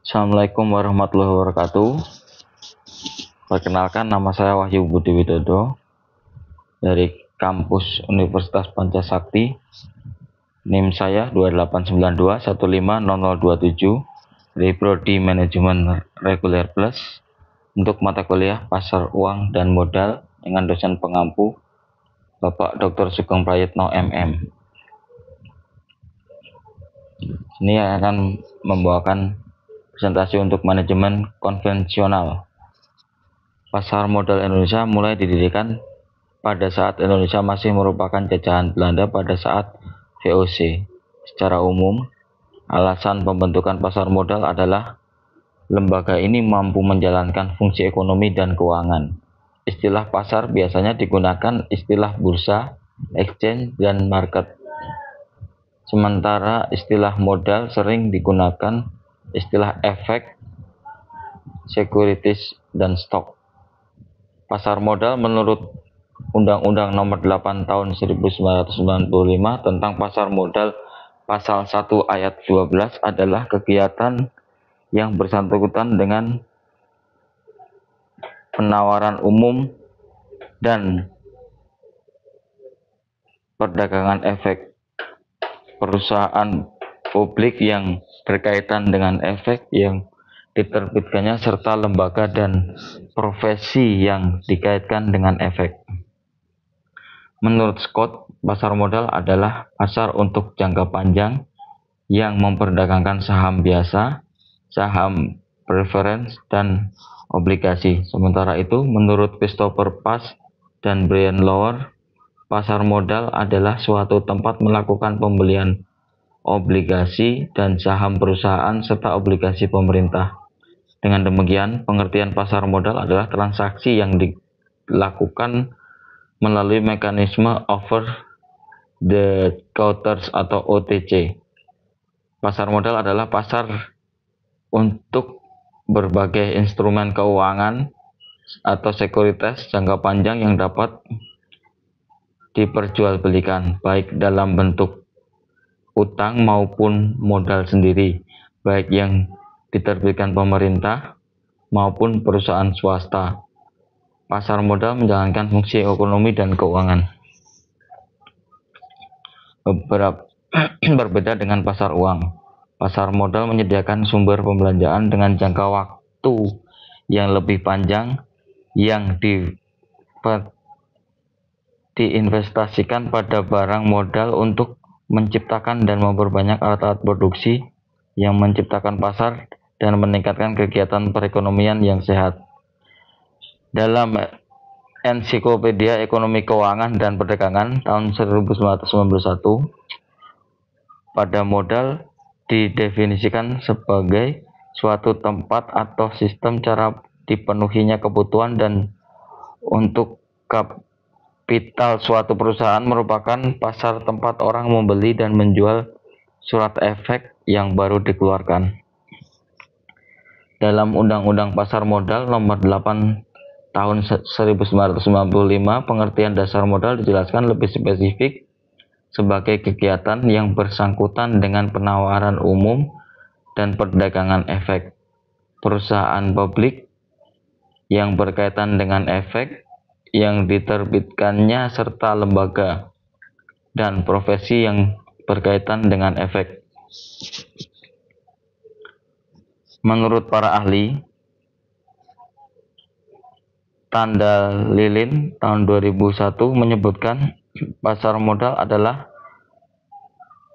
Assalamualaikum warahmatullahi wabarakatuh. Perkenalkan, nama saya Wahyu Budi Widodo dari kampus Universitas Pancasakti. NIM saya 2892150027 dari Prodi Manajemen Reguler Plus untuk mata kuliah Pasar Uang dan Modal dengan dosen pengampu Bapak Dr. Sugeng Prayitno MM. Ini akan membawakan presentasi untuk manajemen konvensional. Pasar modal Indonesia mulai didirikan pada saat Indonesia masih merupakan jajahan Belanda pada saat VOC. Secara umum, alasan pembentukan pasar modal adalah lembaga ini mampu menjalankan fungsi ekonomi dan keuangan. Istilah pasar biasanya digunakan istilah bursa, exchange, dan market. Sementara istilah modal sering digunakan istilah efek, securities, dan stok. Pasar modal menurut Undang-Undang Nomor 8 Tahun 1995 tentang pasar modal Pasal 1 Ayat 12 adalah kegiatan yang bersangkutan dengan penawaran umum dan perdagangan efek. Perusahaan publik yang berkaitan dengan efek yang diterbitkannya serta lembaga dan profesi yang dikaitkan dengan efek. Menurut Scott, pasar modal adalah pasar untuk jangka panjang yang memperdagangkan saham biasa, saham preference, dan obligasi. Sementara itu, menurut Christopher Pass dan Brian Lower, pasar modal adalah suatu tempat melakukan pembelian obligasi dan saham perusahaan serta obligasi pemerintah. Dengan demikian, pengertian pasar modal adalah transaksi yang dilakukan melalui mekanisme over the counters atau OTC. Pasar modal adalah pasar untuk berbagai instrumen keuangan atau sekuritas jangka panjang yang dapat diperjualbelikan baik dalam bentuk utang maupun modal sendiri, baik yang diterbitkan pemerintah maupun perusahaan swasta. Pasar modal menjalankan fungsi ekonomi dan keuangan. Berbeda dengan pasar uang. Pasar modal menyediakan sumber pembelanjaan dengan jangka waktu yang lebih panjang yang diinvestasikan pada barang modal untuk menciptakan dan memperbanyak alat-alat produksi yang menciptakan pasar dan meningkatkan kegiatan perekonomian yang sehat. Dalam Ensiklopedia Ekonomi Keuangan dan Perdagangan tahun 1991, pada modal didefinisikan sebagai suatu tempat atau sistem cara dipenuhinya kebutuhan dan untuk kapital suatu perusahaan merupakan pasar tempat orang membeli dan menjual surat efek yang baru dikeluarkan. Dalam Undang-Undang Pasar Modal Nomor 8 Tahun 1995, pengertian dasar modal dijelaskan lebih spesifik sebagai kegiatan yang bersangkutan dengan penawaran umum dan perdagangan efek. Perusahaan publik yang berkaitan dengan efek yang diterbitkannya serta lembaga dan profesi yang berkaitan dengan efek. Menurut para ahli, Tanda Lilin tahun 2001 menyebutkan pasar modal adalah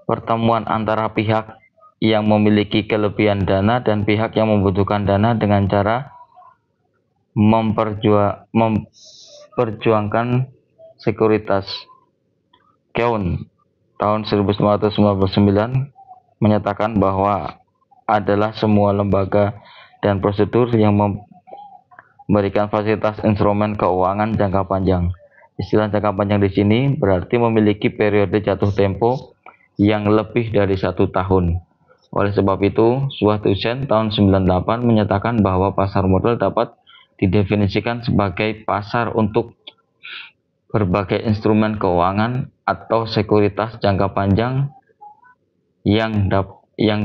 pertemuan antara pihak yang memiliki kelebihan dana dan pihak yang membutuhkan dana dengan cara memperjuangkan sekuritas. Keun tahun 1999 menyatakan bahwa adalah semua lembaga dan prosedur yang memberikan fasilitas instrumen keuangan jangka panjang. Istilah jangka panjang di sini berarti memiliki periode jatuh tempo yang lebih dari 1 tahun. Oleh sebab itu, Suah Tzuchen tahun 98 menyatakan bahwa pasar modal dapat didefinisikan sebagai pasar untuk berbagai instrumen keuangan atau sekuritas jangka panjang yang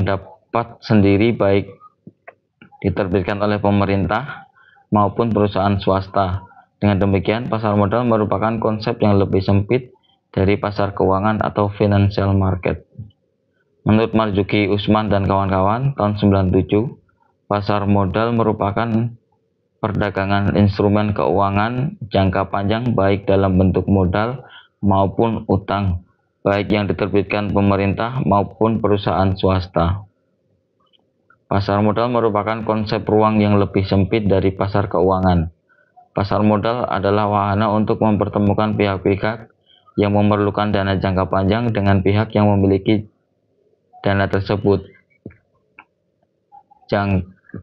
dapat sendiri baik diterbitkan oleh pemerintah maupun perusahaan swasta. Dengan demikian, pasar modal merupakan konsep yang lebih sempit dari pasar keuangan atau financial market. Menurut Marzuki Usman dan kawan-kawan, tahun 97, pasar modal merupakan perdagangan instrumen keuangan jangka panjang baik dalam bentuk modal maupun utang, baik yang diterbitkan pemerintah maupun perusahaan swasta. Pasar modal merupakan konsep ruang yang lebih sempit dari pasar keuangan. Pasar modal adalah wahana untuk mempertemukan pihak-pihak yang memerlukan dana jangka panjang dengan pihak yang memiliki dana tersebut.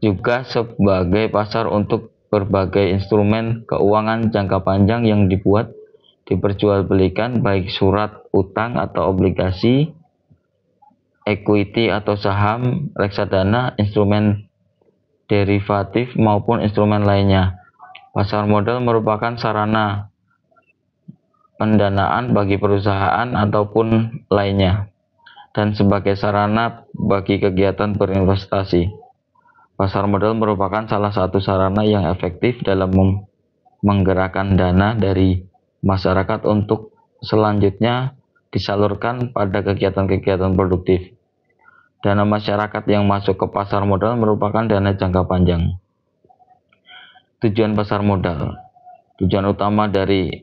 Juga sebagai pasar untuk berbagai instrumen keuangan jangka panjang yang diperjualbelikan, baik surat utang atau obligasi, equity atau saham, reksadana, instrumen derivatif maupun instrumen lainnya. Pasar modal merupakan sarana pendanaan bagi perusahaan ataupun lainnya, dan sebagai sarana bagi kegiatan berinvestasi. Pasar modal merupakan salah satu sarana yang efektif dalam menggerakkan dana dari masyarakat untuk selanjutnya disalurkan pada kegiatan-kegiatan produktif. Dana masyarakat yang masuk ke pasar modal merupakan dana jangka panjang. Tujuan pasar modal. Tujuan utama dari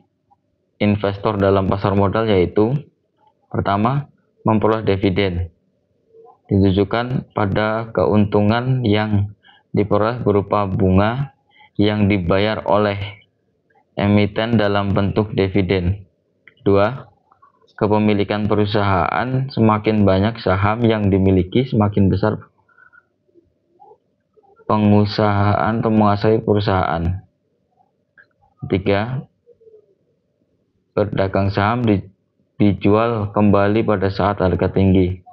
investor dalam pasar modal yaitu: pertama, memperoleh dividen. Ditujukan pada keuntungan yang diperoleh berupa bunga yang dibayar oleh emiten dalam bentuk dividen. 2. Kepemilikan perusahaan. Semakin banyak saham yang dimiliki, semakin besar pengusahaan atau menguasai perusahaan. 3. Berdagang saham dijual kembali pada saat harga tinggi.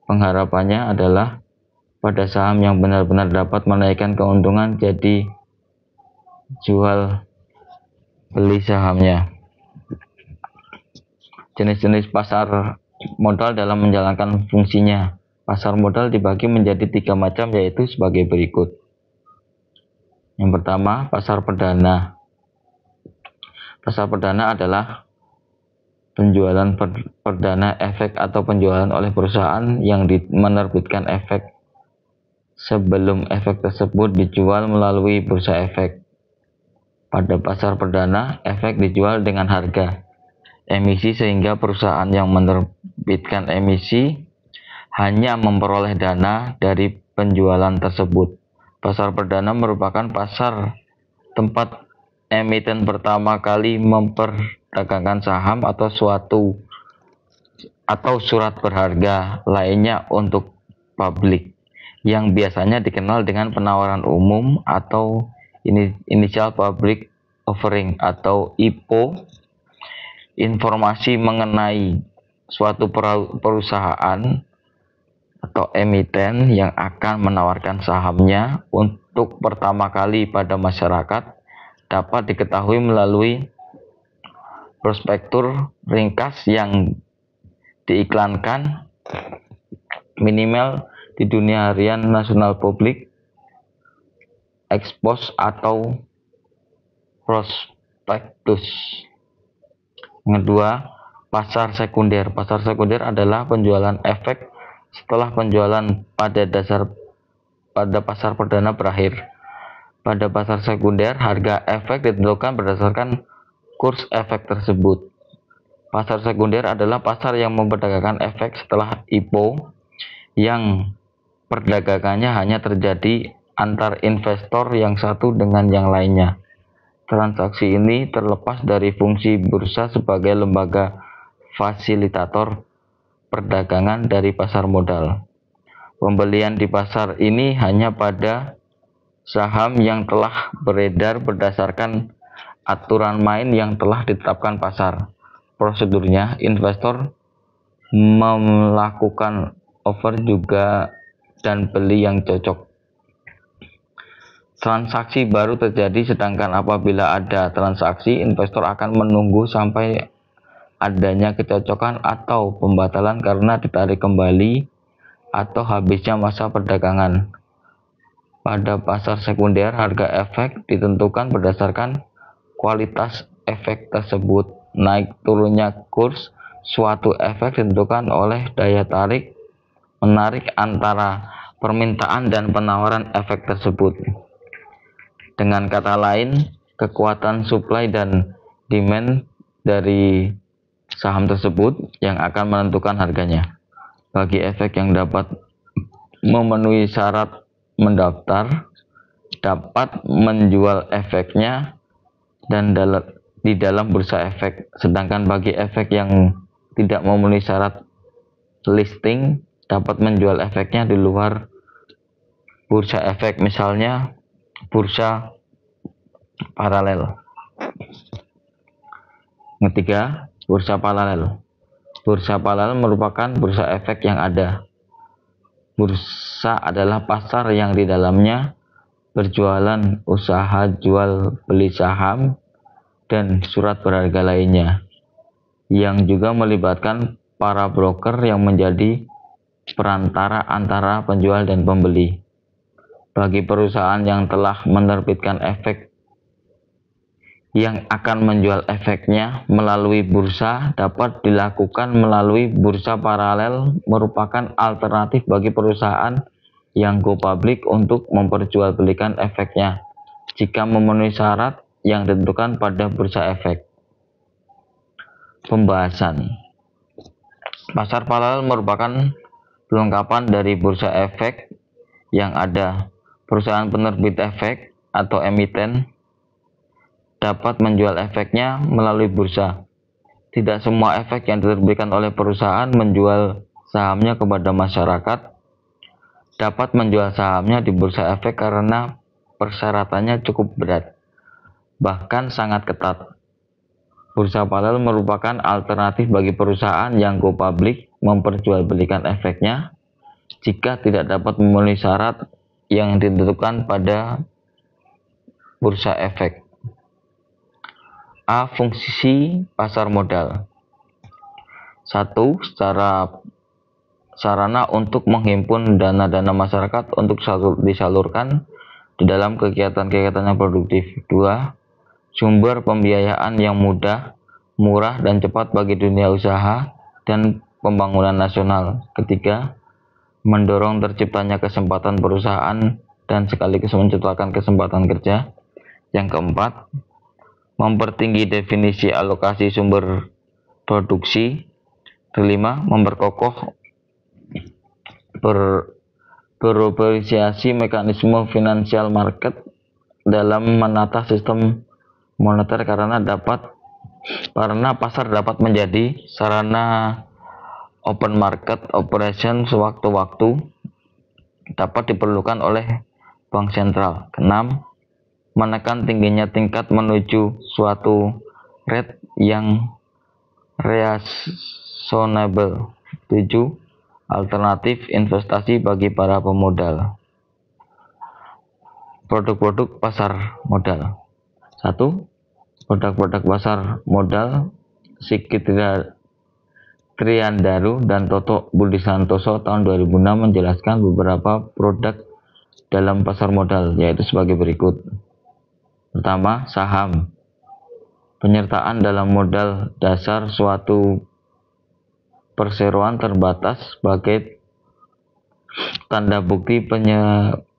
Pengharapannya adalah pada saham yang benar-benar dapat menaikkan keuntungan, jadi jual beli sahamnya. Jenis-jenis pasar modal dalam menjalankan fungsinya. Pasar modal dibagi menjadi 3 macam, yaitu sebagai berikut. Yang pertama, pasar perdana. Pasar perdana adalah penjualan perdana efek atau penjualan oleh perusahaan yang menerbitkan efek sebelum efek tersebut dijual melalui bursa efek. Pada pasar perdana, efek dijual dengan harga emisi sehingga perusahaan yang menerbitkan emisi hanya memperoleh dana dari penjualan tersebut. Pasar perdana merupakan pasar tempat emiten pertama kali memperdagangkan saham atau surat berharga lainnya untuk publik, yang biasanya dikenal dengan penawaran umum atau initial public offering atau IPO. Informasi mengenai suatu perusahaan atau emiten yang akan menawarkan sahamnya untuk pertama kali pada masyarakat dapat diketahui melalui prospektur ringkas yang diiklankan minimal di dunia harian nasional publik, expose atau prospektus. Yang kedua, pasar sekunder. Pasar sekunder adalah penjualan efek setelah penjualan pada pasar perdana berakhir. Pada pasar sekunder, harga efek ditentukan berdasarkan kurs efek tersebut. Pasar sekunder adalah pasar yang memperdagangkan efek setelah IPO, yang perdagangannya hanya terjadi antar investor yang satu dengan yang lainnya. Transaksi ini terlepas dari fungsi bursa sebagai lembaga fasilitator perdagangan dari pasar modal. Pembelian di pasar ini hanya pada saham yang telah beredar berdasarkan aturan main yang telah ditetapkan pasar. Prosedurnya, investor melakukan offer juga dan beli yang cocok. Transaksi baru terjadi, sedangkan apabila ada transaksi, investor akan menunggu sampai adanya kecocokan atau pembatalan karena ditarik kembali atau habisnya masa perdagangan. Pada pasar sekunder, harga efek ditentukan berdasarkan kualitas efek tersebut. Naik turunnya kurs suatu efek ditentukan oleh daya tarik menarik antara permintaan dan penawaran efek tersebut. Dengan kata lain, kekuatan supply dan demand dari saham tersebut yang akan menentukan harganya. Bagi efek yang dapat memenuhi syarat mendaftar, dapat menjual efeknya dan di dalam bursa efek. Sedangkan bagi efek yang tidak memenuhi syarat listing, dapat menjual efeknya di luar bursa efek, misalnya bursa paralel. Ketiga, bursa paralel. Bursa paralel merupakan bursa efek yang ada. Bursa adalah pasar yang di dalamnya berjualan usaha jual beli saham dan surat berharga lainnya, yang juga melibatkan para broker yang menjadi perantara antara penjual dan pembeli. Bagi perusahaan yang telah menerbitkan efek yang akan menjual efeknya melalui bursa, dapat dilakukan melalui bursa paralel, merupakan alternatif bagi perusahaan yang go public untuk memperjualbelikan efeknya jika memenuhi syarat yang ditentukan pada bursa efek. Pembahasan. Pasar paralel merupakan pelengkapan dari bursa efek yang ada. Perusahaan penerbit efek atau emiten dapat menjual efeknya melalui bursa. Tidak semua efek yang diterbitkan oleh perusahaan menjual sahamnya kepada masyarakat dapat menjual sahamnya di bursa efek karena persyaratannya cukup berat, bahkan sangat ketat. Bursa paralel merupakan alternatif bagi perusahaan yang go public memperjualbelikan efeknya jika tidak dapat memenuhi syarat yang ditentukan pada bursa efek. A. Fungsi pasar modal. 1. Sarana untuk menghimpun dana-dana masyarakat untuk disalurkan di dalam kegiatan-kegiatan yang produktif. 2. Sumber pembiayaan yang mudah, murah, dan cepat bagi dunia usaha dan pembangunan nasional. 3. Mendorong terciptanya kesempatan perusahaan dan sekaligus menciptakan kesempatan kerja. Yang keempat, mempertinggi definisi alokasi sumber produksi. Kelima, memperkokoh beroperasiasi mekanisme finansial market dalam menata sistem moneter karena pasar dapat menjadi sarana open market operation sewaktu-waktu dapat diperlukan oleh bank sentral. Keenam, menekan tingginya tingkat menuju suatu rate yang reasonable. 7. Alternatif investasi bagi para pemodal. Produk-produk pasar modal. 1. Produk-produk pasar modal. Sigit Triandaru dan Toto Budi Santoso tahun 2006 menjelaskan beberapa produk dalam pasar modal, yaitu sebagai berikut. Pertama, saham. Penyertaan dalam modal dasar suatu perseroan terbatas sebagai tanda bukti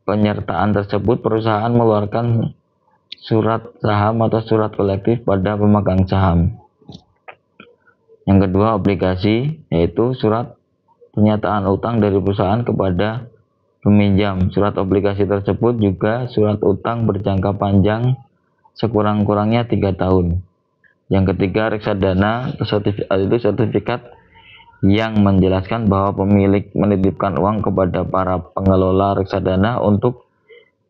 penyertaan tersebut. Perusahaan mengeluarkan surat saham atau surat kolektif pada pemegang saham. Yang kedua, obligasi, yaitu surat pernyataan utang dari perusahaan kepada peminjam. Surat obligasi tersebut juga surat utang berjangka panjang sekurang-kurangnya 3 tahun. Yang ketiga, reksadana, itu sertifikat yang menjelaskan bahwa pemilik menitipkan uang kepada para pengelola reksadana untuk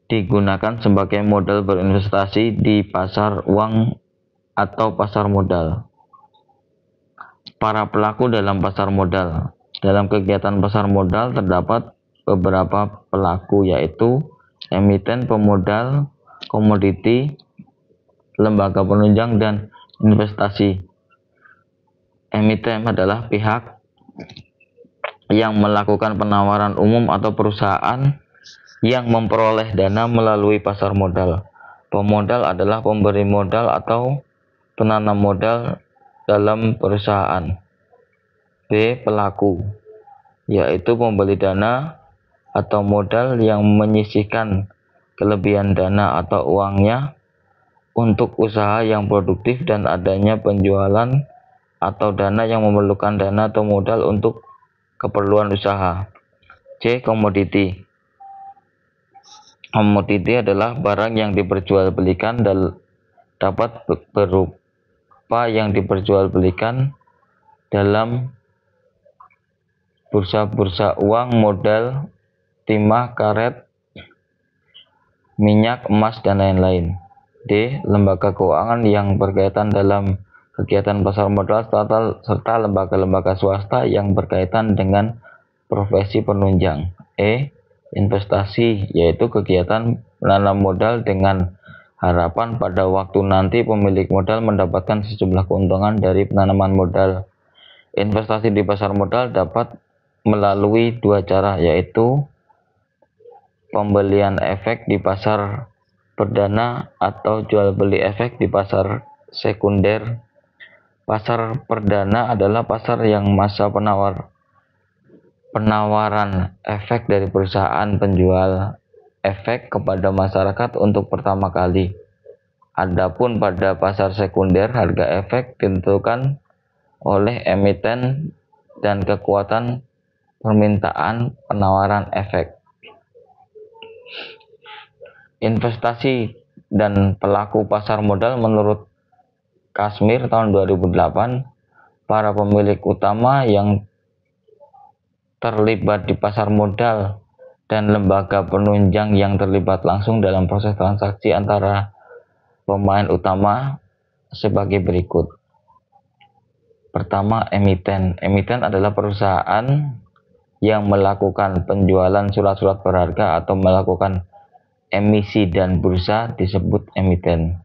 digunakan sebagai modal berinvestasi di pasar uang atau pasar modal. Para pelaku dalam pasar modal. Dalam kegiatan pasar modal terdapat beberapa pelaku, yaitu emiten, pemodal, komoditi, lembaga penunjang, dan investasi. Emiten adalah pihak yang melakukan penawaran umum atau perusahaan yang memperoleh dana melalui pasar modal. Pemodal adalah pemberi modal atau penanam modal dalam perusahaan. B. Pelaku, yaitu pembeli dana atau modal yang menyisihkan kelebihan dana atau uangnya untuk usaha yang produktif dan adanya penjualan atau dana yang memerlukan dana atau modal untuk keperluan usaha. C. Komoditi. Komoditi adalah barang yang diperjualbelikan dan dapat berupa yang diperjualbelikan dalam bursa-bursa uang, modal, timah, karet, minyak, emas, dan lain-lain. D. Lembaga keuangan yang berkaitan dalam kegiatan pasar modal serta lembaga-lembaga swasta yang berkaitan dengan profesi penunjang. E. Investasi, yaitu kegiatan menanam modal dengan harapan pada waktu nanti pemilik modal mendapatkan sejumlah keuntungan dari penanaman modal. Investasi di pasar modal dapat melalui dua cara, yaitu pembelian efek di pasar perdana atau jual beli efek di pasar sekunder. Pasar perdana adalah pasar yang masa penawaran efek dari perusahaan penjual efek kepada masyarakat untuk pertama kali. Adapun pada pasar sekunder, harga efek ditentukan oleh emiten dan kekuatan permintaan penawaran efek. Investasi dan pelaku pasar modal. Menurut Kashmir tahun 2008, para pemilik utama yang terlibat di pasar modal dan lembaga penunjang yang terlibat langsung dalam proses transaksi antara pemain utama sebagai berikut. Pertama, emiten. Emiten adalah perusahaan yang melakukan penjualan surat-surat berharga atau melakukan emisi dan bursa disebut emiten.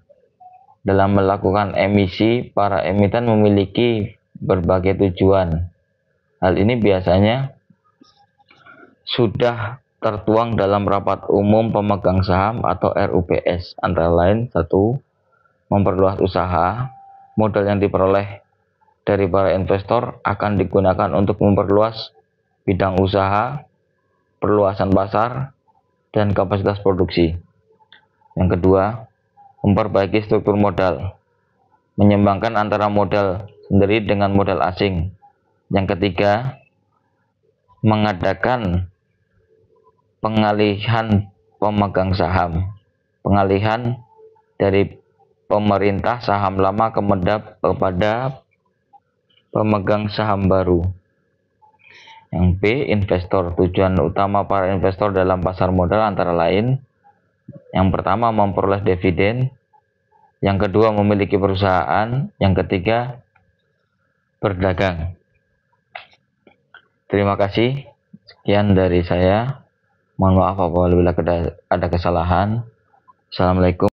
Dalam melakukan emisi, para emiten memiliki berbagai tujuan. Hal ini biasanya sudah tertuang dalam rapat umum pemegang saham atau RUPS, antara lain: 1. Memperluas usaha. Modal yang diperoleh dari para investor akan digunakan untuk memperluas bidang usaha, perluasan pasar, dan kapasitas produksi. Yang kedua, memperbaiki struktur modal, menyeimbangkan antara modal sendiri dengan modal asing. Yang ketiga, mengadakan pengalihan pemegang saham, pengalihan dari pemerintah saham lama kepada pemegang saham baru. Yang B, investor. Tujuan utama para investor dalam pasar modal antara lain: yang pertama, memperoleh dividen. Yang kedua, memiliki perusahaan. Yang ketiga, berdagang. Terima kasih. Sekian dari saya. Mohon maaf apabila ada kesalahan. Assalamualaikum.